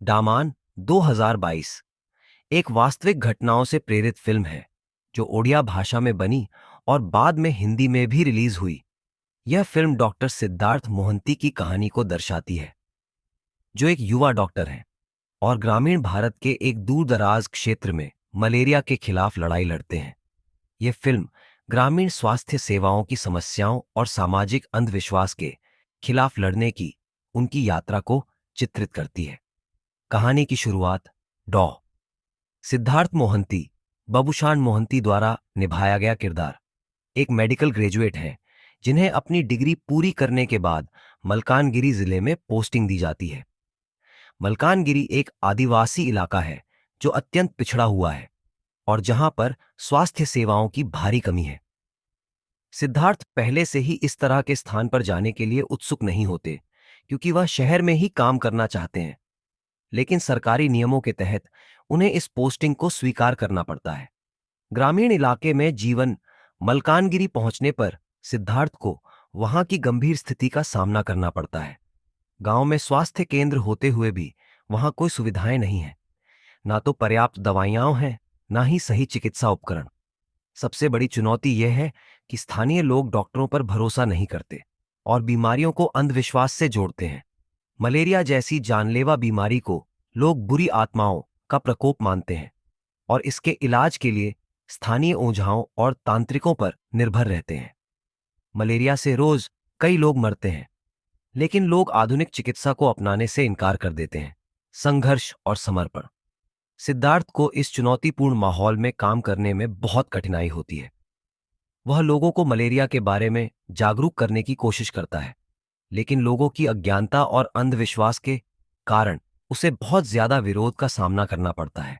डामान 2022 एक वास्तविक घटनाओं से प्रेरित फिल्म है जो ओडिया भाषा में बनी और बाद में हिंदी में भी रिलीज हुई। यह फिल्म डॉक्टर सिद्धार्थ मोहंती की कहानी को दर्शाती है, जो एक युवा डॉक्टर हैं और ग्रामीण भारत के एक दूरदराज क्षेत्र में मलेरिया के खिलाफ लड़ाई लड़ते हैं। यह फिल्म ग्रामीण स्वास्थ्य सेवाओं की समस्याओं और सामाजिक अंधविश्वास के खिलाफ लड़ने की उनकी यात्रा को चित्रित करती है। कहानी की शुरुआत डॉ सिद्धार्थ मोहंती, बबूशान मोहंती द्वारा निभाया गया किरदार एक मेडिकल ग्रेजुएट हैं जिन्हें अपनी डिग्री पूरी करने के बाद मलकानगिरी जिले में पोस्टिंग दी जाती है। मलकानगिरी एक आदिवासी इलाका है जो अत्यंत पिछड़ा हुआ है और जहां पर स्वास्थ्य सेवाओं की भारी कमी है। सिद्धार्थ पहले से ही इस तरह के स्थान पर जाने के लिए उत्सुक नहीं होते, क्योंकि वह शहर में ही काम करना चाहते हैं, लेकिन सरकारी नियमों के तहत उन्हें इस पोस्टिंग को स्वीकार करना पड़ता है। ग्रामीण इलाके में जीवन मलकानगिरी पहुंचने पर सिद्धार्थ को वहां की गंभीर स्थिति का सामना करना पड़ता है। गांव में स्वास्थ्य केंद्र होते हुए भी वहां कोई सुविधाएं नहीं हैं, ना तो पर्याप्त दवाइयां हैं, ना ही सही चिकित्सा उपकरण। सबसे बड़ी चुनौती यह है कि स्थानीय लोग डॉक्टरों पर भरोसा नहीं करते और बीमारियों को अंधविश्वास से जोड़ते हैं। मलेरिया जैसी जानलेवा बीमारी को लोग बुरी आत्माओं का प्रकोप मानते हैं और इसके इलाज के लिए स्थानीय ओझाओं और तांत्रिकों पर निर्भर रहते हैं। मलेरिया से रोज कई लोग मरते हैं, लेकिन लोग आधुनिक चिकित्सा को अपनाने से इनकार कर देते हैं। संघर्ष और समर्पण। सिद्धार्थ को इस चुनौतीपूर्ण माहौल में काम करने में बहुत कठिनाई होती है। वह लोगों को मलेरिया के बारे में जागरूक करने की कोशिश करता है, लेकिन लोगों की अज्ञानता और अंधविश्वास के कारण उसे बहुत ज्यादा विरोध का सामना करना पड़ता है।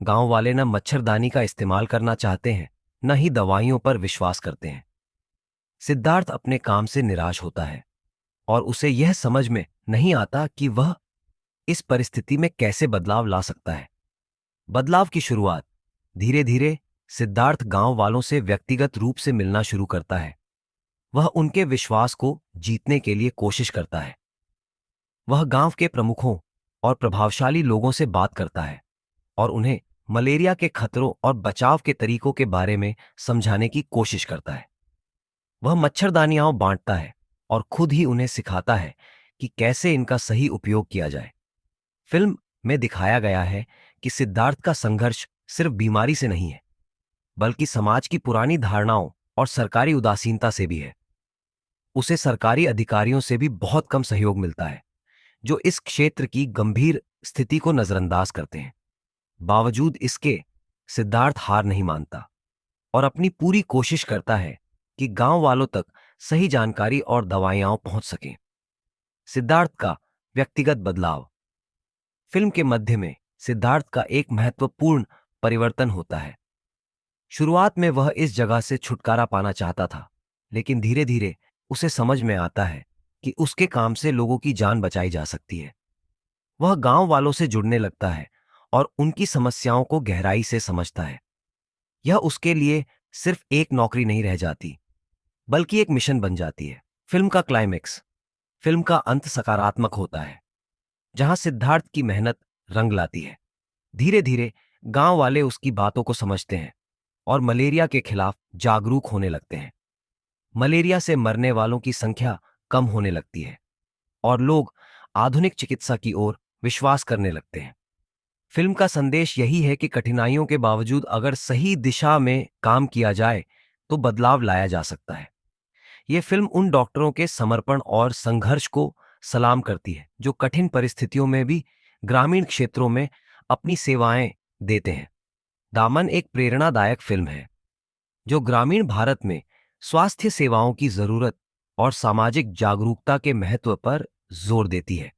गांव वाले न मच्छरदानी का इस्तेमाल करना चाहते हैं, न ही दवाइयों पर विश्वास करते हैं। सिद्धार्थ अपने काम से निराश होता है और उसे यह समझ में नहीं आता कि वह इस परिस्थिति में कैसे बदलाव ला सकता है। बदलाव की शुरुआत धीरे धीरे सिद्धार्थ गांव वालों से व्यक्तिगत रूप से मिलना शुरू करता है। वह उनके विश्वास को जीतने के लिए कोशिश करता है। वह गांव के प्रमुखों और प्रभावशाली लोगों से बात करता है और उन्हें मलेरिया के खतरों और बचाव के तरीकों के बारे में समझाने की कोशिश करता है। वह मच्छरदानियां बांटता है और खुद ही उन्हें सिखाता है कि कैसे इनका सही उपयोग किया जाए। फिल्म में दिखाया गया है कि सिद्धार्थ का संघर्ष सिर्फ बीमारी से नहीं है, बल्कि समाज की पुरानी धारणाओं और सरकारी उदासीनता से भी है। उसे सरकारी अधिकारियों से भी बहुत कम सहयोग मिलता है, जो इस क्षेत्र की गंभीर स्थिति को नजरअंदाज करते हैं। बावजूद इसके सिद्धार्थ हार नहीं मानता और अपनी पूरी कोशिश करता है कि गांव वालों तक सही जानकारी और दवाइयां पहुंच सकें। सिद्धार्थ का व्यक्तिगत बदलाव। फिल्म के मध्य में सिद्धार्थ का एक महत्वपूर्ण परिवर्तन होता है। शुरुआत में वह इस जगह से छुटकारा पाना चाहता था, लेकिन धीरे धीरे उसे समझ में आता है कि उसके काम से लोगों की जान बचाई जा सकती है। वह गांव वालों से जुड़ने लगता है और उनकी समस्याओं को गहराई से समझता है। यह उसके लिए सिर्फ एक नौकरी नहीं रह जाती, बल्कि एक मिशन बन जाती है। फिल्म का क्लाइमेक्स। फिल्म का अंत सकारात्मक होता है, जहां सिद्धार्थ की मेहनत रंग लाती है। धीरे धीरे गांव वाले उसकी बातों को समझते हैं और मलेरिया के खिलाफ जागरूक होने लगते हैं। मलेरिया से मरने वालों की संख्या कम होने लगती है और लोग आधुनिक चिकित्सा की ओर विश्वास करने लगते हैं। फिल्म का संदेश यही है कि कठिनाइयों के बावजूद अगर सही दिशा में काम किया जाए तो बदलाव लाया जा सकता है। यह फिल्म उन डॉक्टरों के समर्पण और संघर्ष को सलाम करती है, जो कठिन परिस्थितियों में भी ग्रामीण क्षेत्रों में अपनी सेवाएं देते हैं। दामन एक प्रेरणादायक फिल्म है जो ग्रामीण भारत में स्वास्थ्य सेवाओं की जरूरत और सामाजिक जागरूकता के महत्व पर जोर देती है।